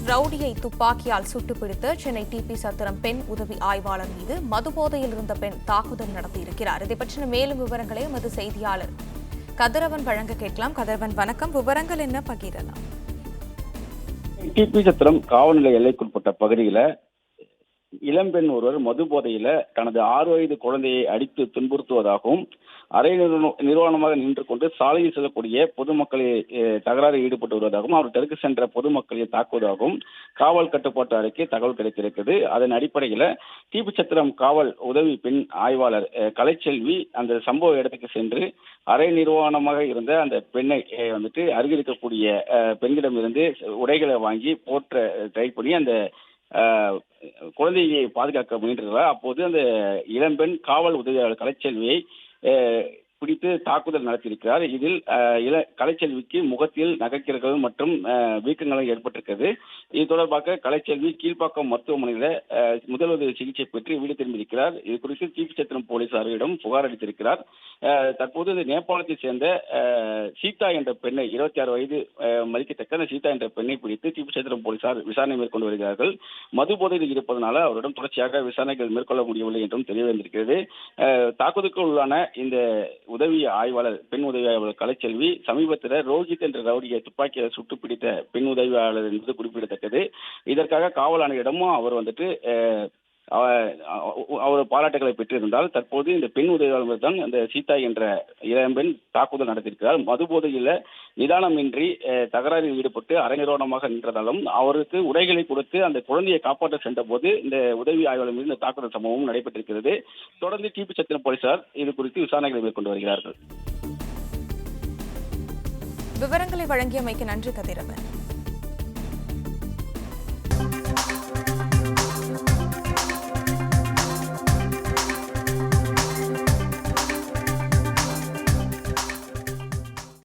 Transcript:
ரவுடியை துப்பாக்கியால் சுட்டுப்பிடித்த சென்னை டிபி சத்திரம் பெண் உதவி ஆய்வாளர் மீது மதுபோதையில் இருந்த பெண் தாக்குதல் நடத்தியிருக்கிறார். இதை பற்றின மேலும் விவரங்களை எமது செய்தியாளர் கதிரவன் வழங்க கேட்கலாம். கதிரவன், வணக்கம். விவரங்கள் என்ன பகிரலாம்? டிபி சத்திரம் காவல் நிலைய எல்லைக்குட்பட்ட பகுதியில இளம்பெண் ஒருவர் மது போதையில தனது 6 வயது குழந்தையை அடித்து துன்புறுத்துவதாகவும் அரை நிர்வாணமாக நின்று கொண்டு சாலையில் செல்லக்கூடிய பொதுமக்களை தகராறில் ஈடுபட்டு வருவதாகவும் அவர் தெற்கு சென்ற பொதுமக்களை தாக்குவதாகவும் காவல் கட்டுப்பாட்டு அறைக்கு தகவல் கிடைத்திருக்கிறது. அதன் அடிப்படையில் டிபி சத்திரம் காவல் உதவி பெண் ஆய்வாளர் கலைச்செல்வி அந்த சம்பவ இடத்துக்கு சென்று அரை நிர்வாணமாக இருந்த அந்த பெண்ணை அருகில் இருக்கக்கூடிய பெண்களிடமிருந்து உடைகளை வாங்கி போற்ற ட்ரை பண்ணி அந்த குழந்தையை பாதுகாக்க முயன்றார். அப்போது அந்த இளம்பெண் காவல் உதவியாளர் கலைச்செல்வியை பிடித்து தாக்குதல் நடத்தியிருக்கிறார். இதில் கலைச்செல்விக்கு முகத்தில் நகைக்கிறர்கள் மற்றும் வீக்கங்களும் ஏற்பட்டிருக்கிறது. இது தொடர்பாக கலைச்செல்வி கீழ்ப்பாக்கம் மருத்துவமனையில் முதலுதவி சிகிச்சை பெற்று வீடு திரும்பியிருக்கிறார். இது குறித்து டிபி சத்திரம் போலீசாரிடம் புகார் அளித்திருக்கிறார். தற்போது இந்த நேபாளத்தை சேர்ந்த சீதா என்ற பெண்ணை 26 வயது மதிக்கத்தக்க அந்த சீதா என்ற பெண்ணை பிடித்து டிபி சத்திரம் போலீசார் விசாரணை மேற்கொண்டு வருகிறார்கள். மது போதையில் இருப்பதனால அவரிடம் தொடர்ச்சியாக விசாரணைகள் மேற்கொள்ள முடியவில்லை என்றும் தெரிய வந்திருக்கிறது. தாக்குதலுக்கு உள்ளான இந்த உதவி ஆய்வாளர் பெண் உதவி ஆய்வாளர் கலைச்செல்வி சமீபத்தில் ரோஹித் என்ற ரவுடியை துப்பாக்கியை சுட்டு பிடித்த பெண் உதவியாளர் என்பது குறிப்பிடத்தக்கது. இதற்காக காவல் ஆணையரிடமும் அவர் அவர் பாராட்டுகளை பெற்றிருந்தால் தற்போது இந்த பெண் உதவியாளர் தான் அந்த சீதா என்ற இளம்பெண் தாக்குதல் நடத்தியிருக்கிறார். மது போதையில் நிதானமின்றி தகராறில் ஈடுபட்டு அரைநிறுவனமாக நின்றதாலும் அவருக்கு உடைகளை கொடுத்து அந்த குழந்தையை காப்பாற்ற சென்ற போது இந்த உதவி ஆய்வாளர் மீது இந்த தாக்குதல் சம்பவம் நடைபெற்றிருக்கிறது. தொடர்ந்து டிபி சத்திரம் போலீசார் இது குறித்து விசாரணைகளை மேற்கொண்டு வருகிறார்கள். விவரங்களை வழங்கியமைக்கு நன்றி கதிரவன்.